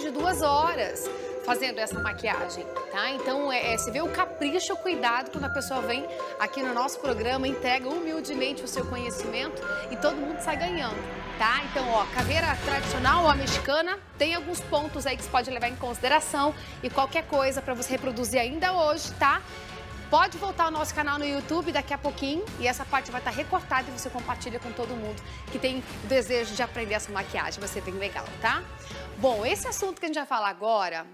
de 2 horas fazendo essa maquiagem, tá? Então, você vê o capricho, o cuidado quando a pessoa vem aqui no nosso programa, entrega humildemente o seu conhecimento e todo mundo sai ganhando, tá? Então, ó, caveira tradicional ou a mexicana, tem alguns pontos aí que você pode levar em consideração e qualquer coisa para você reproduzir ainda hoje, tá? Pode voltar ao nosso canal no YouTube daqui a pouquinho e essa parte vai estar recortada e você compartilha com todo mundo que tem o desejo de aprender essa maquiagem. Vai ser bem legal, tá? Bom, esse assunto que a gente vai falar agora,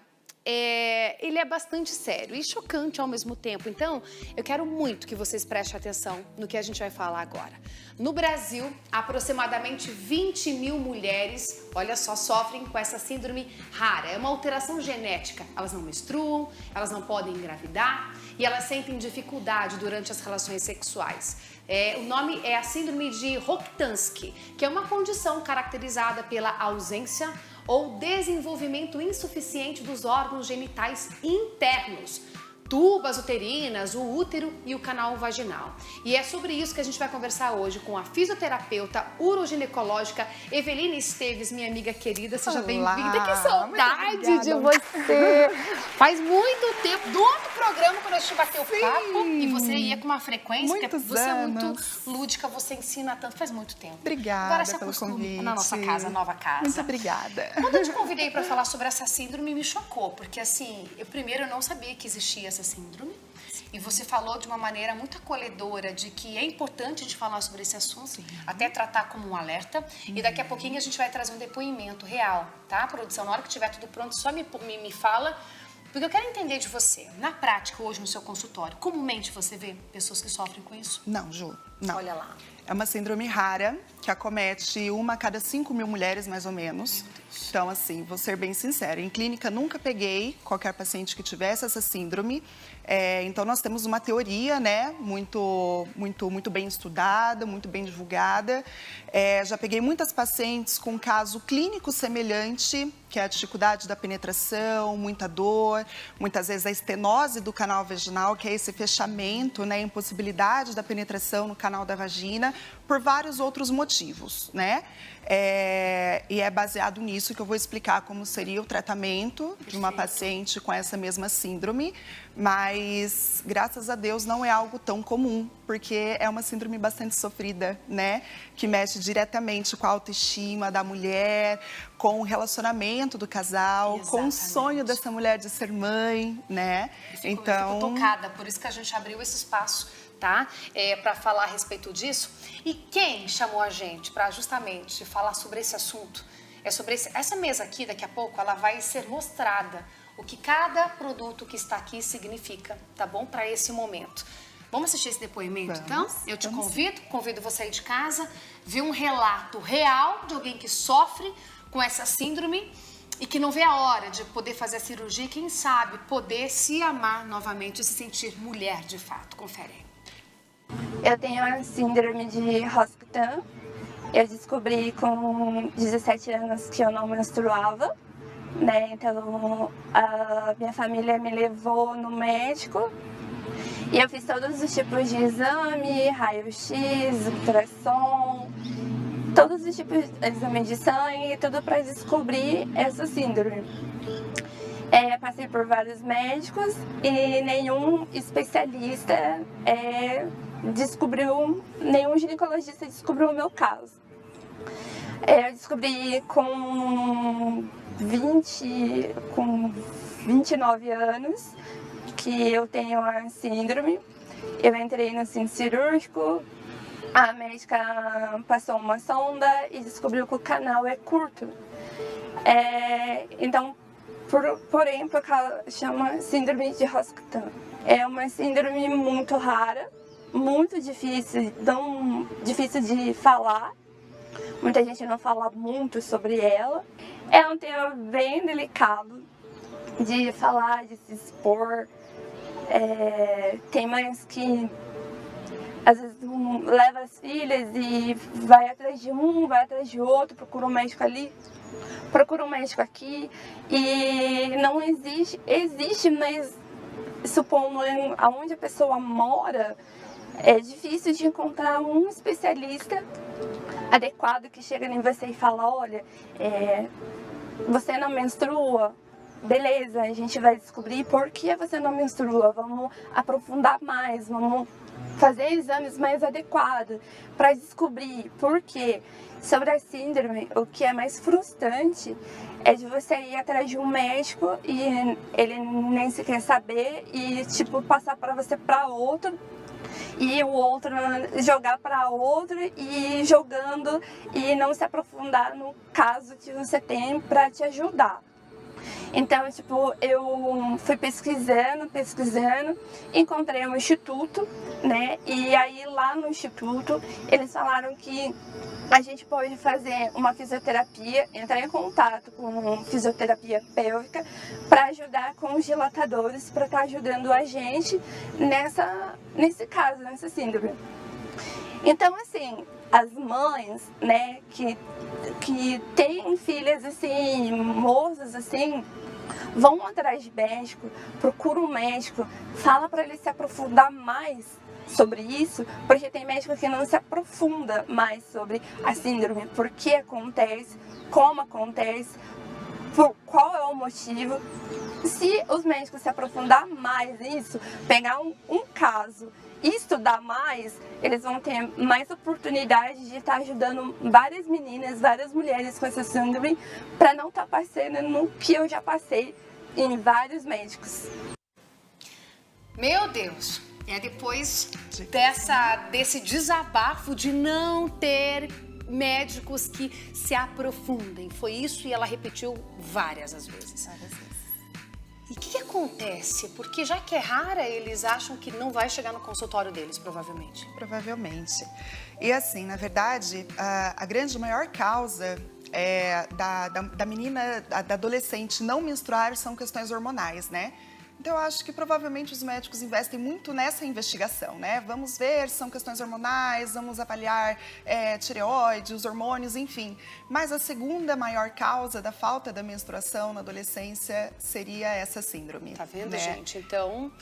ele é bastante sério e chocante ao mesmo tempo. Então, eu quero muito que vocês prestem atenção no que a gente vai falar agora. No Brasil, aproximadamente 20 mil mulheres, olha só, sofrem com essa síndrome rara. É uma alteração genética. Elas não menstruam, elas não podem engravidar e elas sentem dificuldade durante as relações sexuais. O nome é a síndrome de Rokitansky, que é uma condição caracterizada pela ausência ou desenvolvimento insuficiente dos órgãos genitais internos, tubas uterinas, o útero e o canal vaginal. E é sobre isso que a gente vai conversar hoje com a fisioterapeuta uroginecológica Eveline Esteves, minha amiga querida. Seja bem-vinda, que saudade de você! Faz muito tempo, do outro programa, quando a gente bateu o papo, e você ia com uma frequência, porque você é muito lúdica, você ensina tanto, faz muito tempo. Obrigada. Agora se pelo acostuma convite. na nossa casa, nova casa. Muito obrigada. Quando eu te convidei para falar sobre essa síndrome, me chocou, porque assim, eu não sabia que existia essa síndrome. E você falou de uma maneira muito acolhedora de que é importante a gente falar sobre esse assunto, até tratar como um alerta. E daqui a pouquinho a gente vai trazer um depoimento real, tá, produção? Na hora que tiver tudo pronto, só me fala, porque eu quero entender de você. Na prática, hoje no seu consultório, comumente você vê pessoas que sofrem com isso? Não, Ju, não. Olha lá. É uma síndrome rara que acomete 1 a cada 5 mil mulheres, mais ou menos. Então, assim, vou ser bem sincera. Em clínica, nunca peguei qualquer paciente que tivesse essa síndrome. Então, nós temos uma teoria, né, muito bem estudada, muito bem divulgada. Já peguei muitas pacientes com caso clínico semelhante, que é a dificuldade da penetração, muita dor, muitas vezes a estenose do canal vaginal, que é esse fechamento, né, impossibilidade da penetração no canal da vagina, por vários outros motivos, né? E é baseado nisso que eu vou explicar como seria o tratamento de uma paciente com essa mesma síndrome, mas graças a Deus não é algo tão comum, porque é uma síndrome bastante sofrida, né? Que mexe diretamente com a autoestima da mulher, com o relacionamento do casal, com o sonho dessa mulher de ser mãe, né? Então, eu fico tocada, por isso que a gente abriu esse espaço, tá? Para falar a respeito disso. E quem chamou a gente para justamente falar sobre esse assunto? Essa mesa aqui, daqui a pouco, ela vai ser mostrada o que cada produto que está aqui significa, tá bom? Para esse momento. Vamos assistir esse depoimento, então? Eu te convido você aí de casa, ver um relato real de alguém que sofre com essa síndrome e que não vê a hora de poder fazer a cirurgia e, quem sabe, poder se amar novamente e se sentir mulher de fato. Confere aí. Eu tenho a síndrome de Rokitansky. Eu descobri com 17 anos que eu não menstruava, né? Então, a minha família me levou no médico e eu fiz todos os tipos de exame, raio-x, ultrassom, todos os tipos de exame de sangue, tudo para descobrir essa síndrome. Passei por vários médicos e nenhum especialista nenhum ginecologista descobriu o meu caso. Eu descobri com 29 anos que eu tenho a síndrome. Eu entrei no centro cirúrgico, a médica passou uma sonda e descobriu que o canal é curto. Então, porém, por causa, chama síndrome de Rokitansky. É uma síndrome muito rara, muito difícil, tão difícil de falar. Muita gente não fala muito sobre ela. É um tema bem delicado de falar, de se expor. Tem mães que às vezes leva as filhas e vai atrás de um, vai atrás de outro, procura um médico ali, procura um médico aqui. E não existe, mas supondo aonde a pessoa mora, é difícil de encontrar um especialista adequado que chega em você e fala, olha, você não menstrua? Beleza, a gente vai descobrir por que você não menstrua. Vamos aprofundar mais, vamos fazer exames mais adequados para descobrir por quê. Sobre a síndrome, o que é mais frustrante é de você ir atrás de um médico e ele nem se quer saber e, tipo, passar para você para outro e o outro jogar para outro e ir jogando e não se aprofundar no caso que você tem para te ajudar. Então, tipo, eu fui pesquisando, encontrei um instituto, né? E aí lá no instituto eles falaram que a gente pode fazer uma fisioterapia, entrar em contato com fisioterapia pélvica para ajudar com os dilatadores, para estar ajudando a gente nesse caso, nessa síndrome. Então, assim, as mães, né, que têm filhas assim, moças assim, vão atrás de médico, procura um médico, fala para ele se aprofundar mais sobre isso, porque tem médico que não se aprofunda mais sobre a síndrome, por que acontece, como acontece, qual é o motivo. Se os médicos se aprofundar mais nisso, pegar um caso e estudar mais, eles vão ter mais oportunidade de estar ajudando várias meninas, várias mulheres com essa síndrome, para não estar passando no que eu já passei em vários médicos. Meu Deus, depois desse desabafo de não ter médicos que se aprofundem. Foi isso e ela repetiu várias vezes. E o que acontece? Porque já que é rara, eles acham que não vai chegar no consultório deles, provavelmente. Provavelmente. E assim, na verdade, a grande maior causa da menina, da adolescente não menstruar são questões hormonais, né? Então, eu acho que provavelmente os médicos investem muito nessa investigação, né? Vamos ver se são questões hormonais, vamos avaliar tireoide, os hormônios, enfim. Mas a segunda maior causa da falta da menstruação na adolescência seria essa síndrome. Tá vendo, né? gente?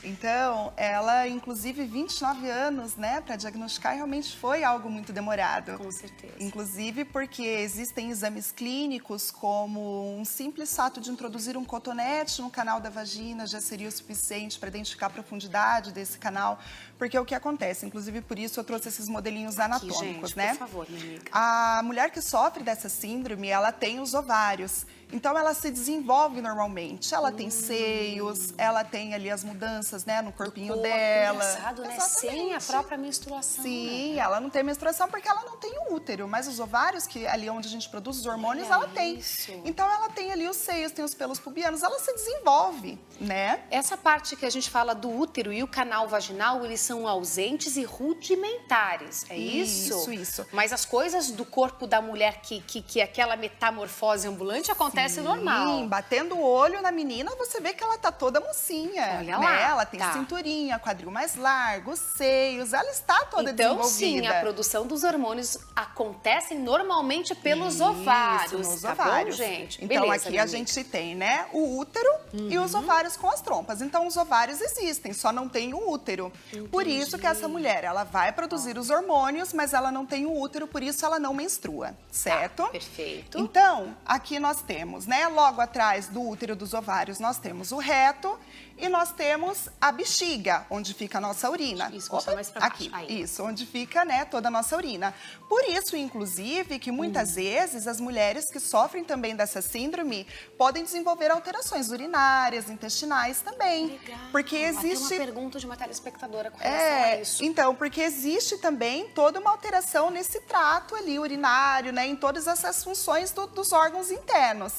Então, ela, inclusive, 29 anos, né, para diagnosticar, realmente foi algo muito demorado. Com certeza. Inclusive porque existem exames clínicos, como um simples fato de introduzir um cotonete no canal da vagina já seria o suficiente para identificar a profundidade desse canal, porque o que acontece, inclusive por isso eu trouxe esses modelinhos anatômicos, gente, né? Por favor, minha amiga. A mulher que sofre dessa síndrome, ela tem os ovários. Então, ela se desenvolve normalmente. Ela tem seios, ela tem ali as mudanças, né, no corpinho dela. Engraçado, né? Sem a própria menstruação. Sim, ela não tem menstruação porque ela não tem o útero. Mas os ovários, que ali onde a gente produz os hormônios, ela tem. Então, ela tem ali os seios, tem os pelos pubianos. Ela se desenvolve, né? Essa parte que a gente fala do útero e o canal vaginal, eles são ausentes e rudimentares. É isso? Isso. Mas as coisas do corpo da mulher que aquela metamorfose ambulante acontece normal. Batendo o olho na menina, você vê que ela tá toda mocinha. Olha né? lá. Ela tem cinturinha, quadril mais largo, seios, ela está toda desenvolvida. Então, sim, a produção dos hormônios acontece normalmente pelos ovários. Nos tá ovários. Bom, gente? Então, beleza, aqui a gente tem, né, o útero e os ovários com as trompas. Então, os ovários existem, só não tem o útero. Entendi. Por isso que essa mulher, ela vai produzir os hormônios, mas ela não tem o útero, por isso ela não menstrua, certo? Perfeito. Então, aqui nós temos, né, logo atrás do útero dos ovários, nós temos o reto e nós temos a bexiga, onde fica a nossa urina. Isso, mais pra baixo. Aqui, aí. isso, onde fica, né, toda a nossa urina. Por isso, inclusive, que muitas vezes as mulheres que sofrem também dessa síndrome podem desenvolver alterações urinárias, intestinais também. Legal. Porque Tem existe... uma pergunta de uma telespectadora com relação a isso. Então, porque existe também toda uma alteração nesse trato ali urinário, né, em todas essas funções dos órgãos internos.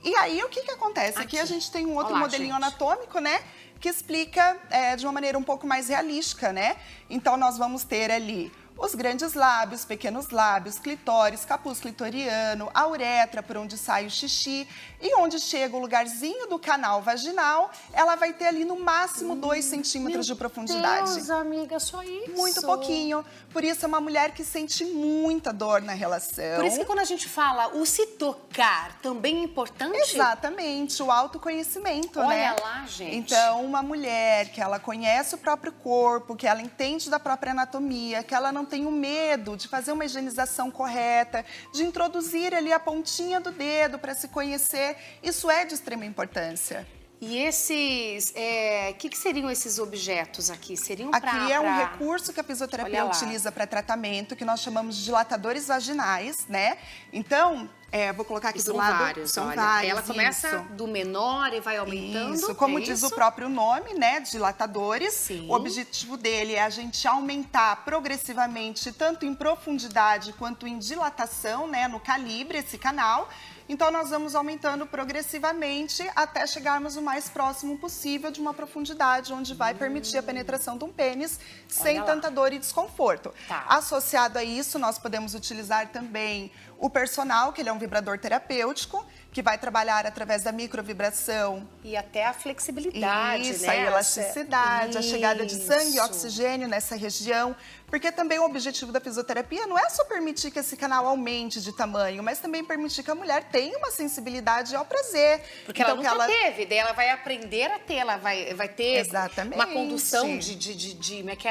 E aí, o que acontece? Aqui a gente tem um outro modelinho anatômico, né? Que explica de uma maneira um pouco mais realística, né? Então, nós vamos ter ali os grandes lábios, pequenos lábios, clitóris, capuz clitoriano, a uretra, por onde sai o xixi, e onde chega o lugarzinho do canal vaginal, ela vai ter ali no máximo 2 centímetros de profundidade. Meu Deus, amiga, só isso. Muito pouquinho. Por isso é uma mulher que sente muita dor na relação. Por isso que quando a gente fala o se tocar também é importante? Exatamente, o autoconhecimento, né? Olha lá, gente. Então, uma mulher que ela conhece o próprio corpo, que ela entende da própria anatomia, que ela não não tenham medo de fazer uma higienização correta, de introduzir ali a pontinha do dedo para se conhecer. Isso é de extrema importância. E esses, que seriam esses objetos aqui? Seriam para... Aqui é um recurso que a fisioterapia utiliza para tratamento, que nós chamamos de dilatadores vaginais, né? Então, vou colocar aqui do lado. Vários, são vários. Ela começa do menor e vai aumentando. Isso, como diz o próprio nome, né? Dilatadores. Sim. O objetivo dele é a gente aumentar progressivamente, tanto em profundidade quanto em dilatação, né? No calibre, esse canal. Então, nós vamos aumentando progressivamente até chegarmos o mais próximo possível de uma profundidade onde vai permitir a penetração de um pênis sem tanta dor e desconforto. Tá. Associado a isso, nós podemos utilizar também o personal, que ele é um vibrador terapêutico, que vai trabalhar através da microvibração. E até a flexibilidade, isso, né? A elasticidade, a chegada de sangue e oxigênio nessa região. Porque também o objetivo da fisioterapia não é só permitir que esse canal aumente de tamanho, mas também permitir que a mulher tenha uma sensibilidade ao prazer. Porque então, ela nunca teve, daí ela vai aprender a ter, ela vai ter Exatamente. Uma condução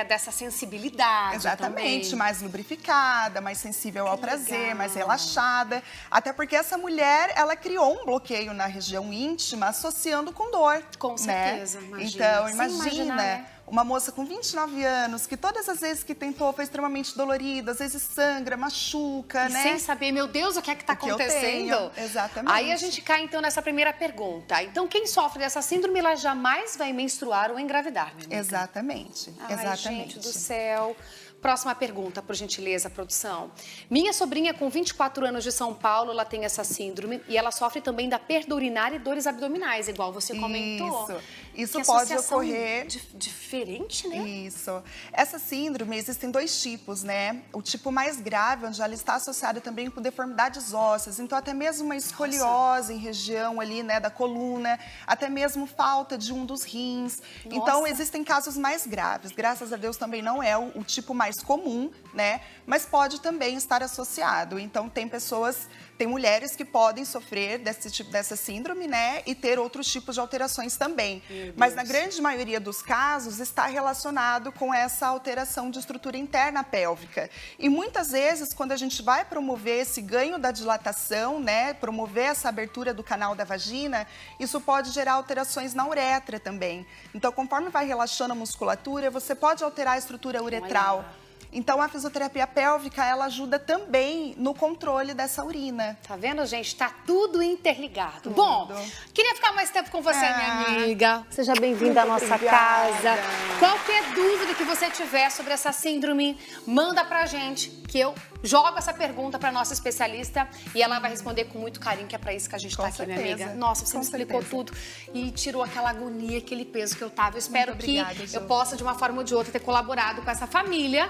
dessa sensibilidade. Exatamente, também. Mais lubrificada, mais sensível ao prazer, mais relaxada. Até porque essa mulher, ela criou um bloqueio na região íntima associando com dor. Com certeza, né? imagina. Então, Sem imagina imaginar, né? Uma moça com 29 anos, que todas as vezes que tentou foi extremamente dolorido, às vezes sangra, machuca, né? Sem saber, meu Deus, o que é que está acontecendo? Exatamente. Aí a gente cai, então, nessa primeira pergunta. Então, quem sofre dessa síndrome, ela jamais vai menstruar ou engravidar, minha amiga? Exatamente, Ai, gente do céu. Próxima pergunta, por gentileza, produção. Minha sobrinha, com 24 anos de São Paulo, ela tem essa síndrome e ela sofre também da perda urinária e dores abdominais, igual você comentou. Isso pode ocorrer... Diferente, né? Isso. Essa síndrome, existem 2 tipos, né? O tipo mais grave, onde ela está associada também com deformidades ósseas, então até mesmo uma escoliose em região ali, né, da coluna, até mesmo falta de um dos rins. Nossa. Então, existem casos mais graves. Graças a Deus também não é o tipo mais comum, né? Mas pode também estar associado. Então, tem mulheres que podem sofrer dessa síndrome, né? E ter outros tipos de alterações também. Mas na grande maioria dos casos está relacionado com essa alteração de estrutura interna pélvica. E muitas vezes, quando a gente vai promover esse ganho da dilatação, né? Promover essa abertura do canal da vagina, isso pode gerar alterações na uretra também. Então, conforme vai relaxando a musculatura, você pode alterar a estrutura uretral. Olha. Então, a fisioterapia pélvica, ela ajuda também no controle dessa urina. Tá vendo, gente? Tá tudo interligado. Tudo. Bom, queria ficar mais tempo com você, minha amiga. Seja bem-vinda à nossa casa. Qualquer dúvida que você tiver sobre essa síndrome, manda pra gente, que eu jogo essa pergunta pra nossa especialista e ela vai responder com muito carinho, que é pra isso que a gente tá aqui, minha amiga. Nossa, você me explicou tudo e tirou aquela agonia, aquele peso que eu tava. Eu espero que eu possa, de uma forma ou de outra, ter colaborado com essa família.